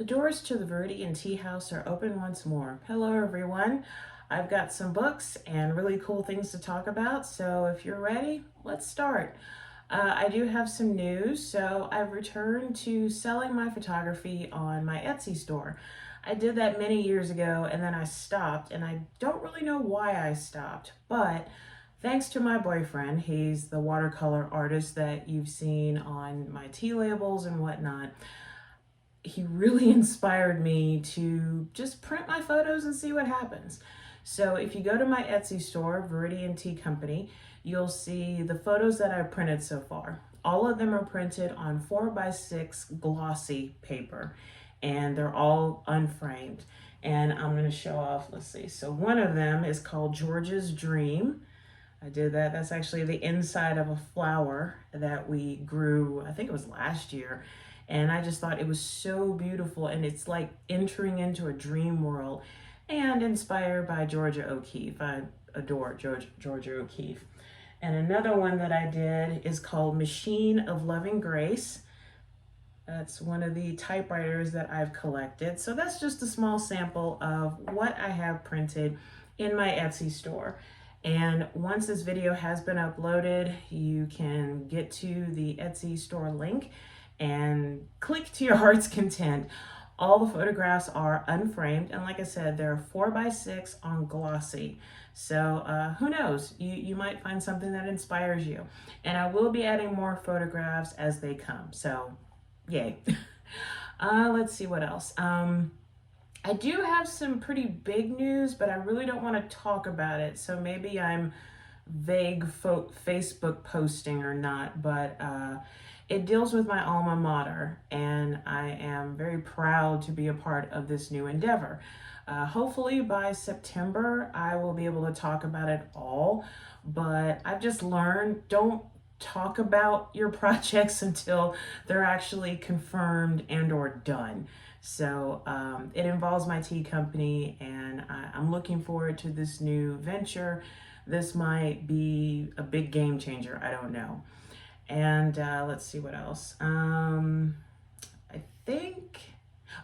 The doors to the Viridian Tea House are open once more. Hello, everyone. I've got some books and really cool things to talk about, so if you're ready, let's start. I do have some news, so I've returned to selling my photography on my Etsy store. I did that many years ago and then I stopped, and I don't really know why I stopped, but thanks to my boyfriend, he's the watercolor artist that you've seen on my tea labels and whatnot. He really inspired me to just print my photos and see what happens. So if you go to my Etsy store, Viridian Tea Company, you'll see the photos that I've printed so far. All of them are printed on 4x6 glossy paper, and they're all unframed. And I'm going to show off, let's see. So one of them is called George's Dream. I did that. That's actually the inside of a flower that we grew, I think it was last year. And I just thought it was so beautiful, and it's like entering into a dream world, and inspired by Georgia O'Keeffe. I adore Georgia O'Keeffe. And another one that I did is called Machine of Loving Grace. That's one of the typewriters that I've collected. So that's just a small sample of what I have printed in my Etsy store. And once this video has been uploaded, you can get to the Etsy store link and click to your heart's content. All the photographs are unframed, and like I said, they're 4x6 on glossy. So who knows, you might find something that inspires you. And I will be adding more photographs as they come, so yay. Let's see what else. I do have some pretty big news, but I really don't want to talk about it, so maybe I'm vague Facebook posting or not, but it deals with my alma mater, and I am very proud to be a part of this new endeavor. Hopefully by September, I will be able to talk about it all, but I've just learned, don't talk about your projects until they're actually confirmed and or done. So it involves my tea company, and I'm looking forward to this new venture. This might be a big game changer, I don't know. And let's see what else. I think,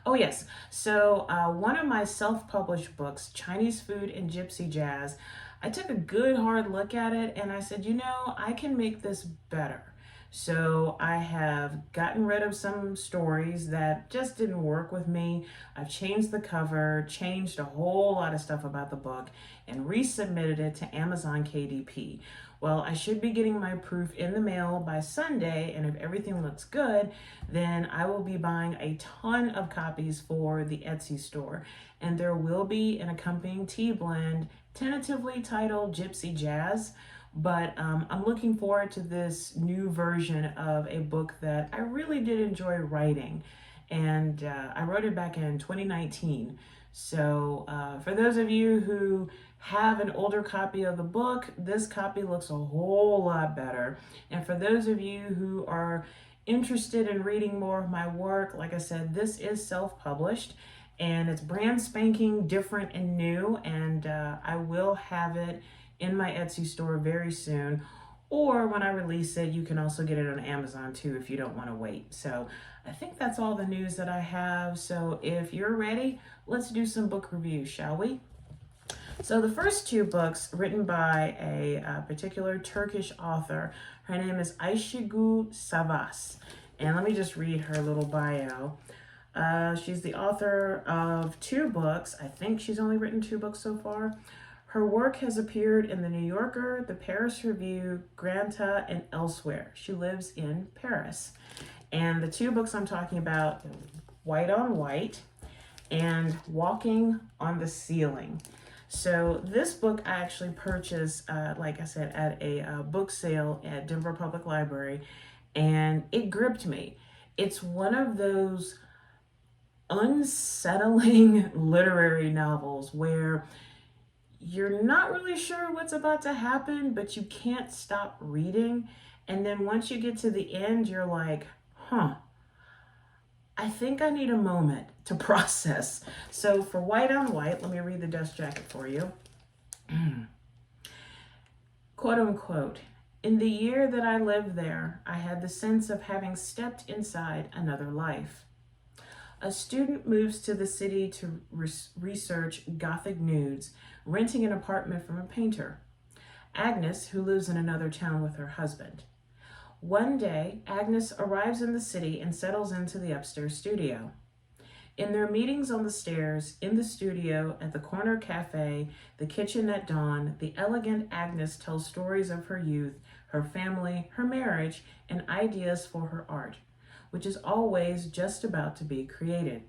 oh yes. So one of my self-published books, Chinese Food and Gypsy Jazz, I took a good hard look at it and I said, you know, I can make this better. So I have gotten rid of some stories that just didn't work with me. I've changed the cover, changed a whole lot of stuff about the book, and resubmitted it to Amazon KDP. Well, I should be getting my proof in the mail by Sunday, and if everything looks good, then I will be buying a ton of copies for the Etsy store. And there will be an accompanying tea blend, tentatively titled Gypsy Jazz. But I'm looking forward to this new version of a book that I really did enjoy writing. And I wrote it back in 2019. So for those of you who have an older copy of the book, this copy looks a whole lot better. And for those of you who are interested in reading more of my work, like I said, this is self-published. And it's brand spanking different and new. And I will have it in my Etsy store very soon, or when I release it, you can also get it on Amazon too if you don't want to wait. So I think that's all the news that I have. So if you're ready, let's do some book reviews, shall we? So the first two books written by a particular Turkish author. Her name is Aysegul Savas. And let me just read her little bio. She's the author of 2 books. I think she's only written 2 books so far. Her work has appeared in The New Yorker, The Paris Review, Granta, and elsewhere. She lives in Paris. And the 2 books I'm talking about, White on White and Walking on the Ceiling. So this book I actually purchased, like I said, at a book sale at Denver Public Library, and it gripped me. It's one of those unsettling literary novels where you're not really sure what's about to happen, but you can't stop reading. And then once you get to the end, you're like, I think I need a moment to process. So for White on White, let me read the dust jacket for you. Quote unquote, in the year that I lived there, I had the sense of having stepped inside another life. A student moves to the city to research Gothic nudes, renting an apartment from a painter. Agnes, who lives in another town with her husband. One day, Agnes arrives in the city and settles into the upstairs studio. In their meetings on the stairs, in the studio, at the corner cafe, the kitchen at dawn, the elegant Agnes tells stories of her youth, her family, her marriage, and ideas for her art, which is always just about to be created.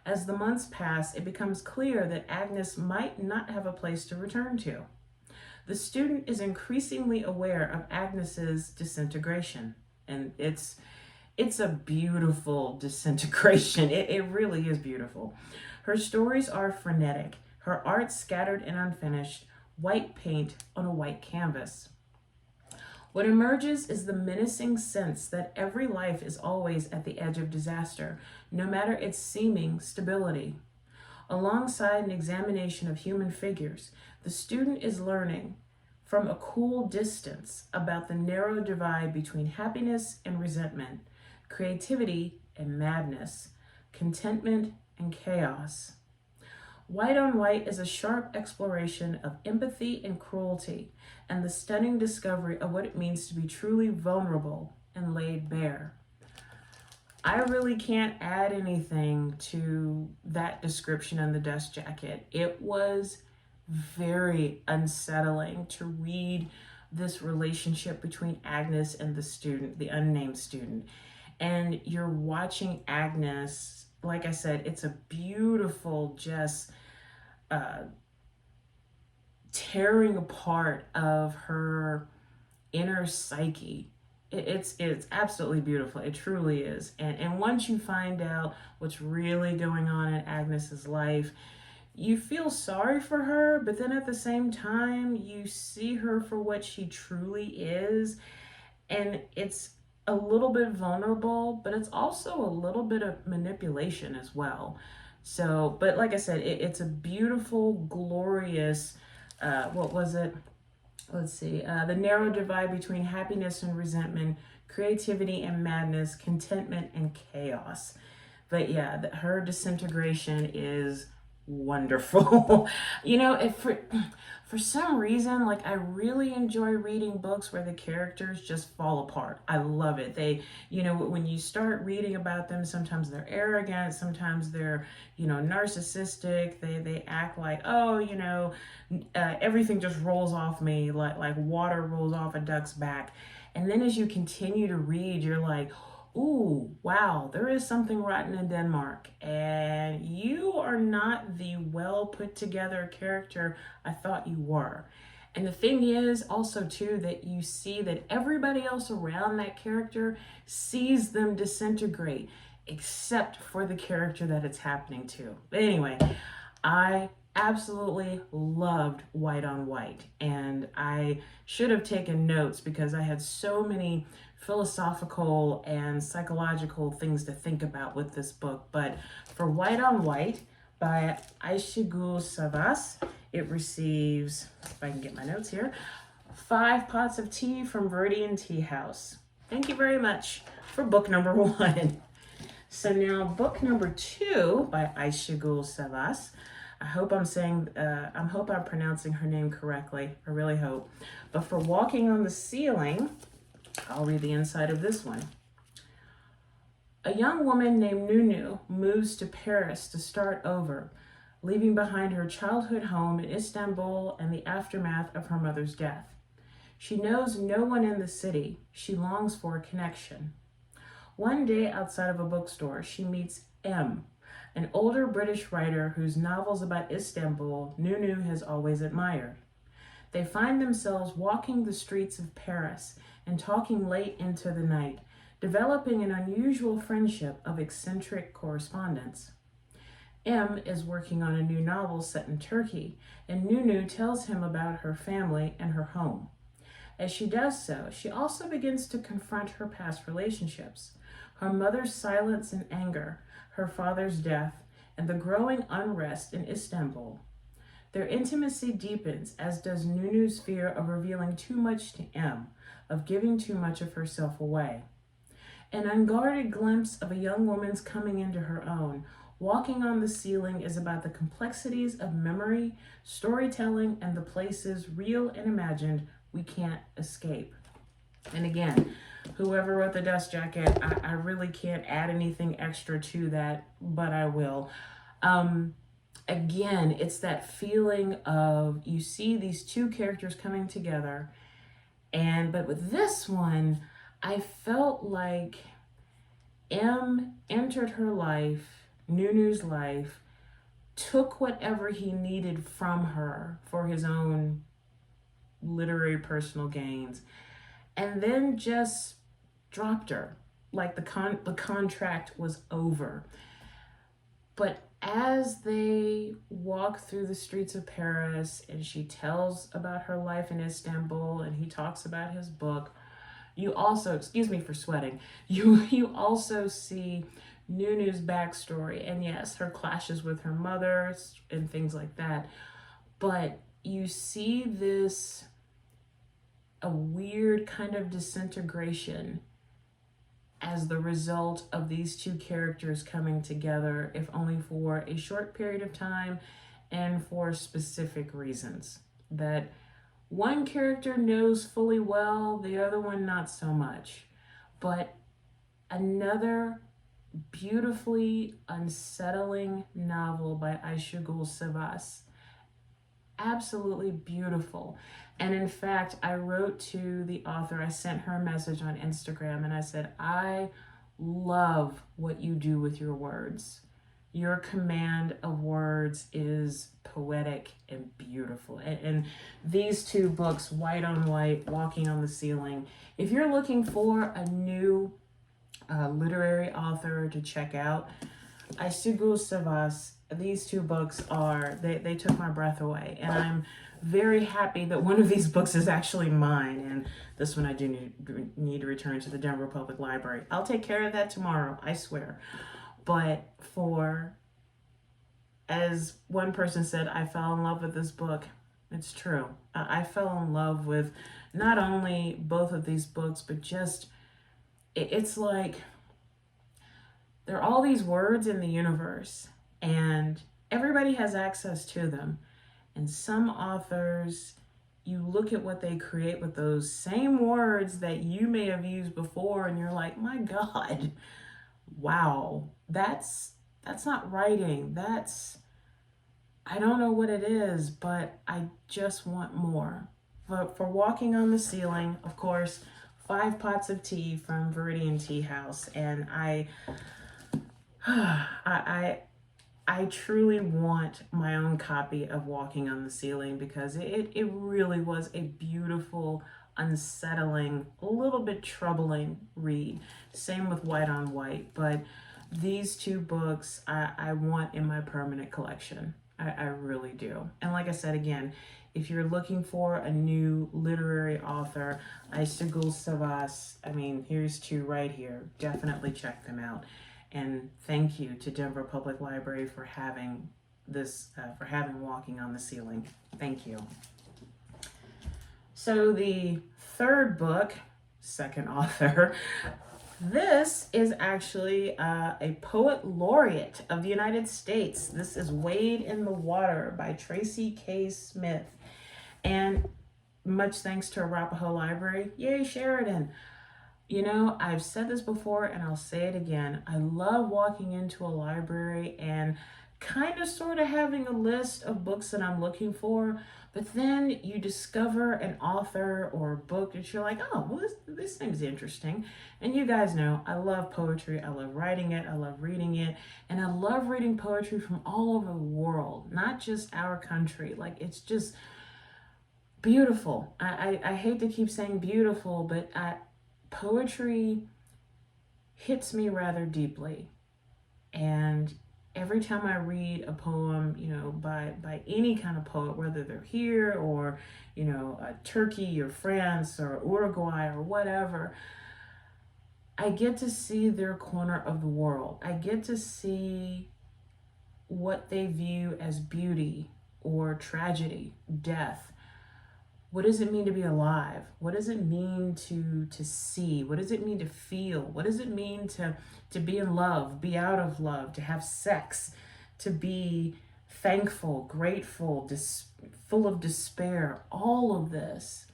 As the months pass, it becomes clear that Agnes might not have a place to return to. The student is increasingly aware of Agnes's disintegration, and it's a beautiful disintegration. It really is beautiful. Her stories are frenetic, her art scattered and unfinished, white paint on a white canvas. What emerges is the menacing sense that every life is always at the edge of disaster, no matter its seeming stability. Alongside an examination of human figures, the student is learning from a cool distance about the narrow divide between happiness and resentment, creativity and madness, contentment and chaos. White on White is a sharp exploration of empathy and cruelty, and the stunning discovery of what it means to be truly vulnerable and laid bare. I really can't add anything to that description in the dust jacket. It was very unsettling to read this relationship between Agnes and the student, the unnamed student. And you're watching Agnes, like I said, it's a beautiful, just tearing apart of her inner psyche. It's absolutely beautiful. It truly is. And once you find out what's really going on in Agnes's life, you feel sorry for her, but then at the same time, you see her for what she truly is. And it's a little bit vulnerable, but it's also a little bit of manipulation as well. So, but like I said, it's a beautiful, glorious, what was it? Let's see, the narrow divide between happiness and resentment, creativity and madness, contentment and chaos. But yeah, her disintegration is wonderful. You know, if for some reason, like, I really enjoy reading books where the characters just fall apart. I love it. They, you know, when you start reading about them, sometimes they're arrogant, sometimes they're, you know, narcissistic. They act like, oh, you know, everything just rolls off me like water rolls off a duck's back. And then as you continue to read, you're like, ooh, wow, there is something rotten in Denmark, and you are not the well put together character I thought you were. And the thing is also too that you see that everybody else around that character sees them disintegrate, except for the character that it's happening to. But anyway, I absolutely loved White on White, and I should have taken notes because I had so many philosophical and psychological things to think about with this book. But for White on White by Aysegul Savas, it receives, if I can get my notes here, 5 pots of tea from Viridian Tea House. Thank you very much for book number 1. So now book number 2 by Aysegul Savas. I hope I'm pronouncing her name correctly. I really hope. But for Walking on the Ceiling, I'll read the inside of this one. A young woman named Nunu moves to Paris to start over, leaving behind her childhood home in Istanbul and the aftermath of her mother's death. She knows no one in the city. She longs for a connection. One day outside of a bookstore, she meets M, an older British writer whose novels about Istanbul Nunu has always admired. They find themselves walking the streets of Paris and talking late into the night, developing an unusual friendship of eccentric correspondence. M is working on a new novel set in Turkey, and Nunu tells him about her family and her home. As she does so, she also begins to confront her past relationships, her mother's silence and anger, her father's death, and the growing unrest in Istanbul. Their intimacy deepens, as does Nunu's fear of revealing too much to M, of giving too much of herself away. An unguarded glimpse of a young woman's coming into her own. Walking on the Ceiling is about the complexities of memory, storytelling, and the places, real and imagined, we can't escape. And again, whoever wrote the dust jacket, I really can't add anything extra to that, but I will. Again, it's that feeling of you see these two characters coming together, but with this one, I felt like M entered her life, Nunu's life, took whatever he needed from her for his own literary personal gains, and then just dropped her. Like the contract was over. But as they walk through the streets of Paris and she tells about her life in Istanbul and he talks about his book, you also, excuse me for sweating, you also see Nunu's backstory. And yes, her clashes with her mother and things like that. But you see a weird kind of disintegration as the result of these two characters coming together, if only for a short period of time and for specific reasons that one character knows fully well, the other one not so much. But another beautifully unsettling novel by Aysegul Savas. Absolutely beautiful. And in fact, I wrote to the author, I sent her a message on Instagram and I said, I love what you do with your words. Your command of words is poetic and beautiful. And these two books, White on White, Walking on the Ceiling, if you're looking for a new literary author to check out, Aysegul Savas, these two books they took my breath away. And I'm very happy that one of these books is actually mine. And this one I do need to return to the Denver Public Library. I'll take care of that tomorrow, I swear. But as one person said, I fell in love with this book. It's true. I fell in love with not only both of these books, but just, it's like, there are all these words in the universe and everybody has access to them. And some authors, you look at what they create with those same words that you may have used before and you're like, my God, wow, that's not writing. I don't know what it is, but I just want more. For Walking on the Ceiling, of course, 5 Pots of Tea from Viridian Tea House. And I truly want my own copy of Walking on the Ceiling because it really was a beautiful, unsettling, a little bit troubling read. Same with White on White, but these two books I want in my permanent collection. I really do. And like I said, again, if you're looking for a new literary author, Aysegul Savas, here's 2 right here. Definitely check them out. And thank you to Denver Public Library for having Walking on the Ceiling. Thank you. So the third book, second author, this is actually a poet laureate of the United States. This is Wade in the Water by Tracy K. Smith. And much thanks to Arapahoe Library. Yay, Sheridan. You know, I've said this before and I'll say it again. I love walking into a library and kind of sort of having a list of books that I'm looking for, but then you discover an author or a book that you're like, oh, well, this seems interesting. And you guys know, I love poetry. I love writing it. I love reading it. And I love reading poetry from all over the world, not just our country. Like, it's just beautiful. I hate to keep saying beautiful, but poetry hits me rather deeply. And every time I read a poem, by any kind of poet, whether they're here or, Turkey or France or Uruguay or whatever, I get to see their corner of the world. I get to see what they view as beauty or tragedy, death, What does it mean to be alive? What does it mean to see? What does it mean to feel? What does it mean to be in love, be out of love, to have sex, to be thankful, grateful, full of despair? All of this.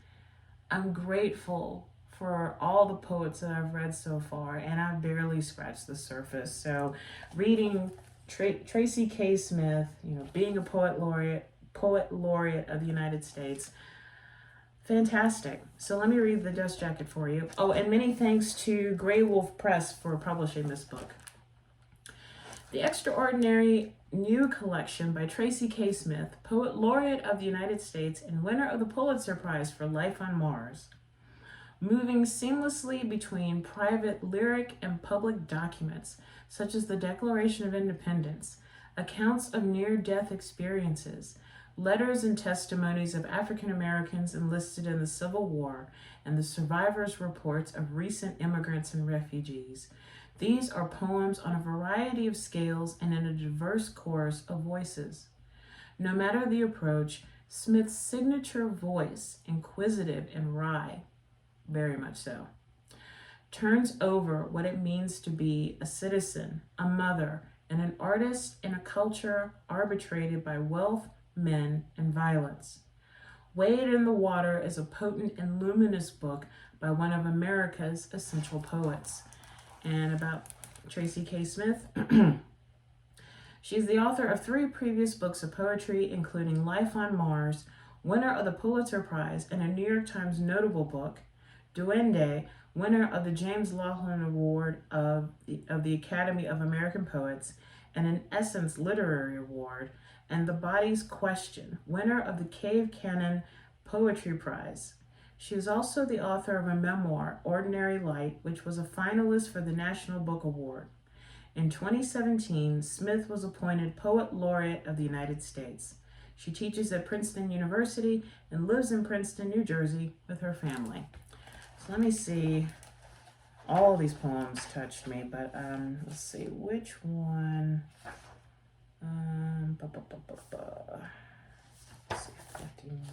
I'm grateful for all the poets that I've read so far, and I've barely scratched the surface. So reading Tracy K. Smith, being a poet laureate of the United States, fantastic. So let me read the dust jacket for you. Oh, and many thanks to Grey Wolf Press for publishing this book. The Extraordinary New Collection by Tracy K. Smith, Poet Laureate of the United States and winner of the Pulitzer Prize for Life on Mars. Moving seamlessly between private lyric and public documents, such as the Declaration of Independence, accounts of near-death experiences, letters and testimonies of African Americans enlisted in the Civil War, and the survivors' reports of recent immigrants and refugees. These are poems on a variety of scales and in a diverse chorus of voices. No matter the approach, Smith's signature voice, inquisitive and wry, very much so, turns over what it means to be a citizen, a mother, and an artist in a culture arbitrated by wealth, men, and violence. Wade in the Water is a potent and luminous book by one of America's essential poets. And about Tracy K. Smith, she's the author of 3 previous books of poetry, including Life on Mars, winner of the Pulitzer Prize and a New York Times notable book, Duende, winner of the James Laughlin Award of the Academy of American Poets, and an Essence Literary Award, and The Body's Question, winner of the Cave Canon Poetry Prize. She is also the author of a memoir, Ordinary Light, which was a finalist for the National Book Award. In 2017, Smith was appointed Poet Laureate of the United States. She teaches at Princeton University and lives in Princeton, New Jersey with her family. So let me see. All of these poems touched me, but let's see which one. Let's see, 59.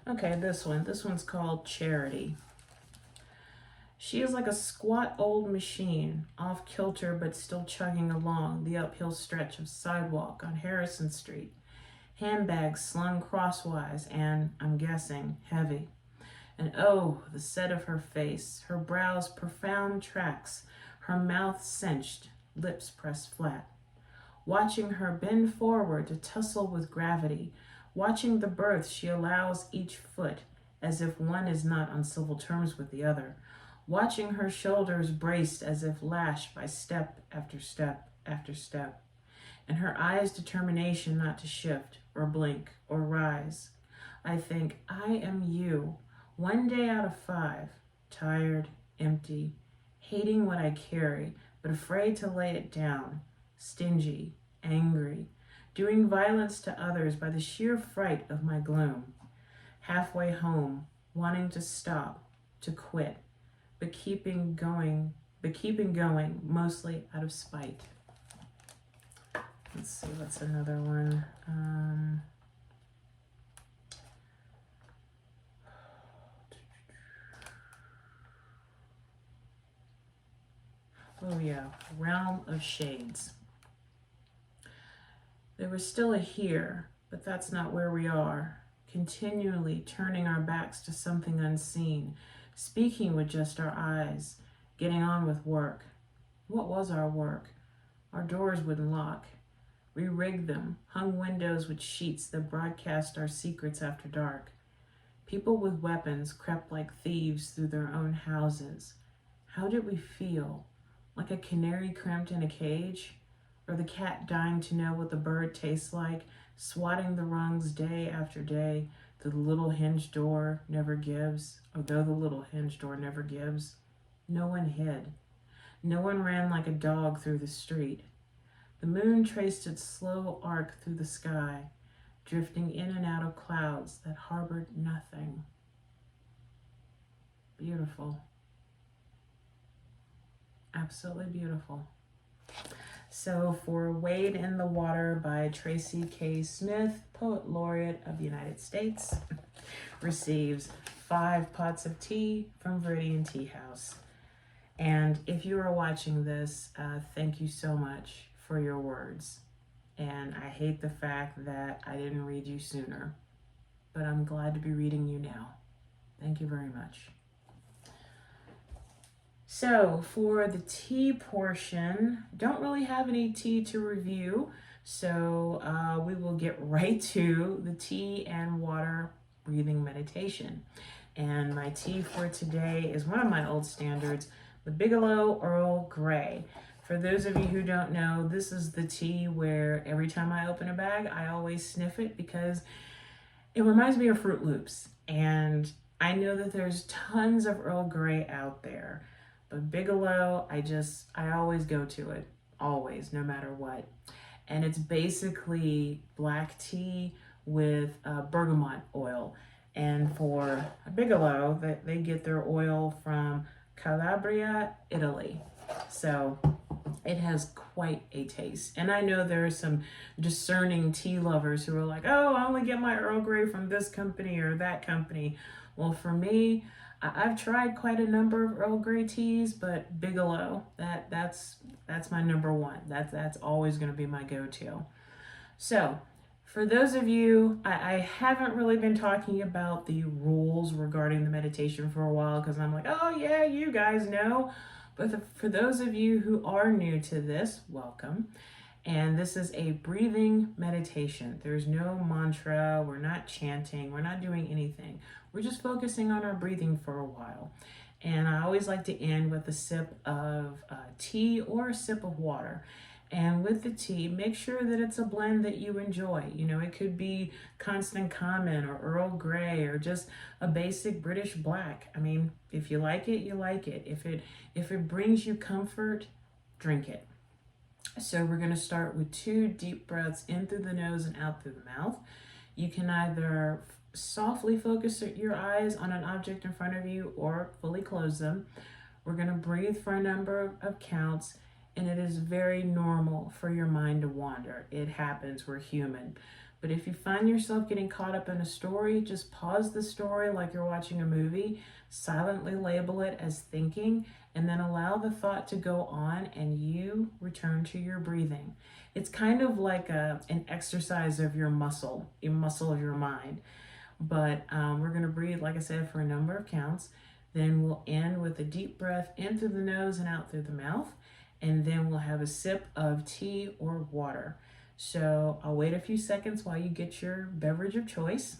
Okay, this one's called Charity. She is like a squat old machine, off kilter but still chugging along the uphill stretch of sidewalk on Harrison Street. Handbags slung crosswise and, I'm guessing, heavy. And oh, the set of her face, her brows profound tracks, her mouth cinched, lips pressed flat. Watching her bend forward to tussle with gravity, watching the birth she allows each foot, as if one is not on civil terms with the other, watching her shoulders braced as if lashed by step after step after step, and her eyes' determination not to shift or blink or rise. I think, I am you, 1 day out of 5, tired, empty, hating what I carry, but afraid to lay it down, stingy, angry, doing violence to others by the sheer fright of my gloom, halfway home, wanting to stop, to quit, but keeping going, mostly out of spite. Let's see, what's another one? Oh yeah, Realm of Shades. There was still a here, but that's not where we are, continually turning our backs to something unseen, speaking with just our eyes, getting on with work. What was our work? Our doors wouldn't lock. We rigged them, hung windows with sheets that broadcast our secrets after dark. People with weapons crept like thieves through their own houses. How did we feel? Like a canary cramped in a cage? Or the cat dying to know what the bird tastes like, swatting the rungs day after day, though the little hinged door never gives, No one hid. No one ran like a dog through the street. The moon traced its slow arc through the sky. drifting in and out of clouds that harbored nothing. Beautiful. Absolutely beautiful. So for Wade in the Water by Tracy K. Smith, Poet Laureate of the United States, receives 5 pots of tea from Viridian Tea House. And if you are watching this, thank you so much for your words. And I hate the fact that I didn't read you sooner, but I'm glad to be reading you now. Thank you very much. So for the tea portion, don't really have any tea to review, so we will get right to the tea and water breathing meditation. And my tea for today is one of my old standards, the Bigelow Earl Grey. For those of you who don't know, this is the tea where every time I open a bag, I always sniff it because it reminds me of Fruit Loops. And I know that there's tons of Earl Grey out there. But Bigelow, I always go to it, always, no matter what. And it's basically black tea with bergamot oil. And for Bigelow, they get their oil from Calabria, Italy. So it has quite a taste. And I know there are some discerning tea lovers who are like, oh, I only get my Earl Grey from this company or that company. Well, for me, I've tried quite a number of Earl Grey teas, but Bigelow, that's my number one. That's always going to be my go-to. So, for those of you, I haven't really been talking about the rules regarding the meditation for a while because I'm like, oh yeah, you guys know. But for those of you who are new to this, welcome. And this is a breathing meditation. There's no mantra, we're not chanting, we're not doing anything. We're just focusing on our breathing for a while. And I always like to end with a sip of tea or a sip of water. And with the tea, make sure that it's a blend that you enjoy. You know, it could be Constant Common or Earl Grey or just a basic British black. I mean, if you like it, you like it. If it brings you comfort, drink it. So we're going to start with 2 deep breaths in through the nose and out through the mouth. You can either softly focus your eyes on an object in front of you or fully close them. We're going to breathe for a number of counts, and it is very normal for your mind to wander. It happens, we're human. But if you find yourself getting caught up in a story, just pause the story like you're watching a movie, silently label it as thinking, and then allow the thought to go on and you return to your breathing. It's kind of like an exercise of your muscle of your mind. But we're going to breathe, like I said, for a number of counts. Then we'll end with a deep breath in through the nose and out through the mouth. And then we'll have a sip of tea or water. So I'll wait a few seconds while you get your beverage of choice.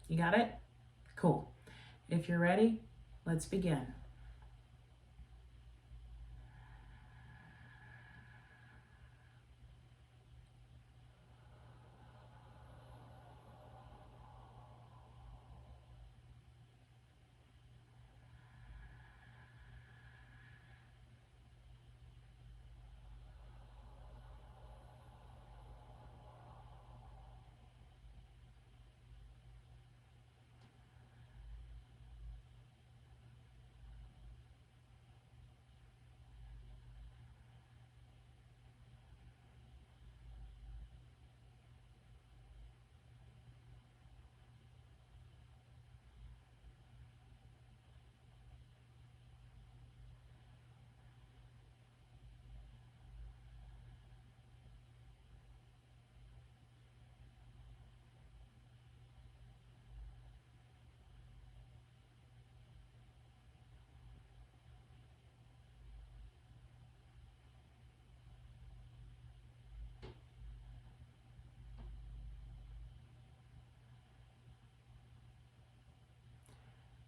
You got it? Cool. If you're ready, let's begin.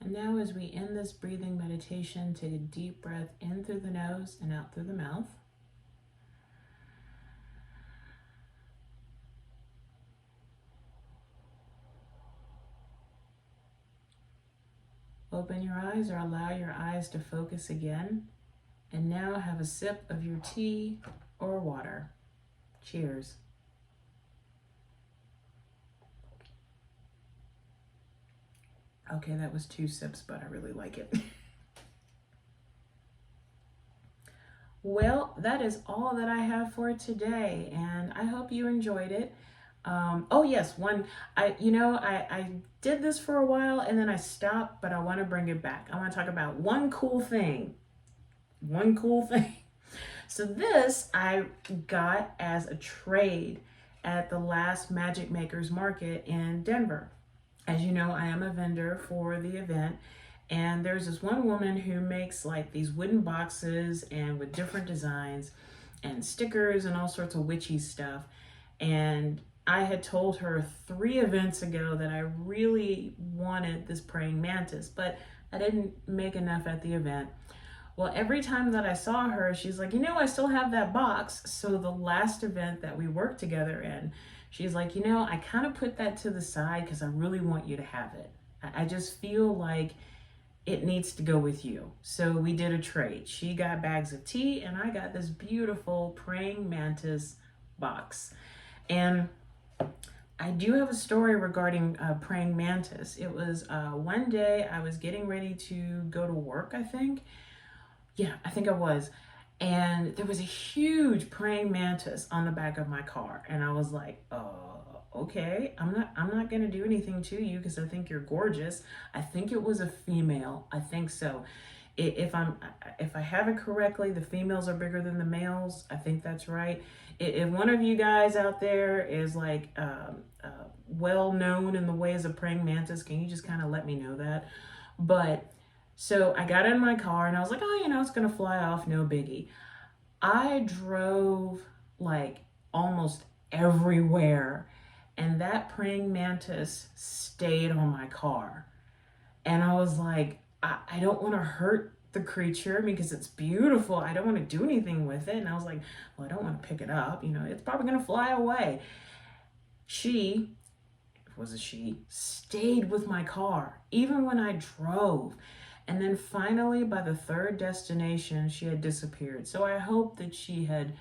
And now as we end this breathing meditation, take a deep breath in through the nose and out through the mouth. Open your eyes or allow your eyes to focus again. And now have a sip of your tea or water. Cheers. Okay, that was 2 sips, but I really like it. Well, that is all that I have for today, and I hope you enjoyed it. Oh yes, I did this for a while and then I stopped, but I want to bring it back. I want to talk about one cool thing. One cool thing. So this I got as a trade at the last Magic Makers Market in Denver. As you know, I am a vendor for the event, and there's this one woman who makes like these wooden boxes and with different designs and stickers and all sorts of witchy stuff. And I had told her 3 events ago that I really wanted this praying mantis, but I didn't make enough at the event. Well, every time that I saw her, she's like, I still have that box. So the last event that we worked together in, she's like, I kind of put that to the side because I really want you to have it. I just feel like it needs to go with you. So we did a trade. She got bags of tea and I got this beautiful praying mantis box. And I do have a story regarding praying mantis. It was one day I was getting ready to go to work, I think. Yeah, I think I was. And there was a huge praying mantis on the back of my car. And I was like, okay, I'm not gonna do anything to you because I think you're gorgeous. I think it was a female. I think so. If I have it correctly, the females are bigger than the males. I think that's right. If one of you guys out there is like well known in the ways of praying mantis, can you just kind of let me know that? But so I got in my car and I was like, it's gonna fly off, no biggie. I drove like almost everywhere, and that praying mantis stayed on my car. And I was like, I don't want to hurt the creature because it's beautiful. I don't want to do anything with it. And I was like, well, I don't want to pick it up. It's probably going to fly away. She stayed with my car, even when I drove. And then finally, by the 3rd destination, she had disappeared. So I hope that she had,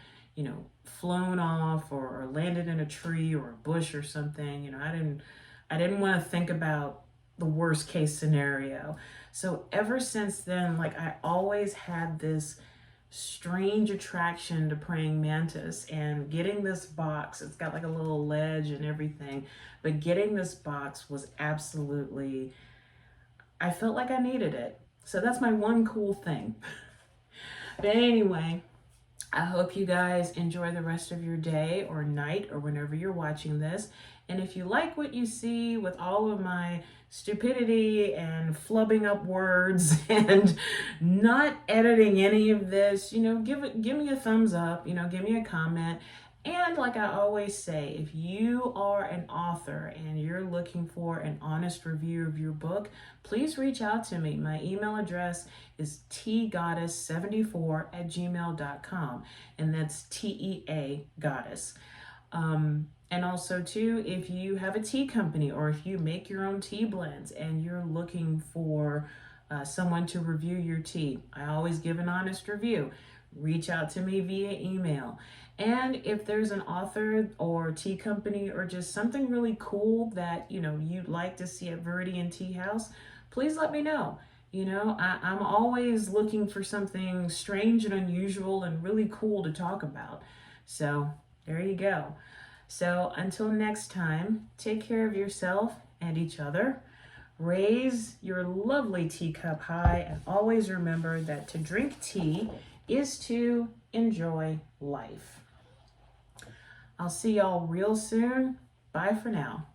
flown off or landed in a tree or a bush or something. I didn't want to think about the worst case scenario. So ever since then, like I always had this strange attraction to praying mantis, and getting this box, it's got like a little ledge and everything, but getting this box was absolutely, I felt like I needed it. So that's my one cool thing. But anyway, I hope you guys enjoy the rest of your day or night or whenever you're watching this. And if you like what you see with all of my stupidity and flubbing up words and not editing any of this, give me a thumbs up, give me a comment. And like I always say, if you are an author and you're looking for an honest review of your book, please reach out to me. My email address is teagoddess74@gmail.com, and that's TEA goddess. And also too, if you have a tea company or if you make your own tea blends and you're looking for someone to review your tea, I always give an honest review. Reach out to me via email. And if there's an author or tea company or just something really cool that you'd like to see at Viridian Tea House, please let me know. I'm always looking for something strange and unusual and really cool to talk about. So there you go. So until next time, take care of yourself and each other. Raise your lovely teacup high, and always remember that to drink tea is to enjoy life. I'll see y'all real soon. Bye for now.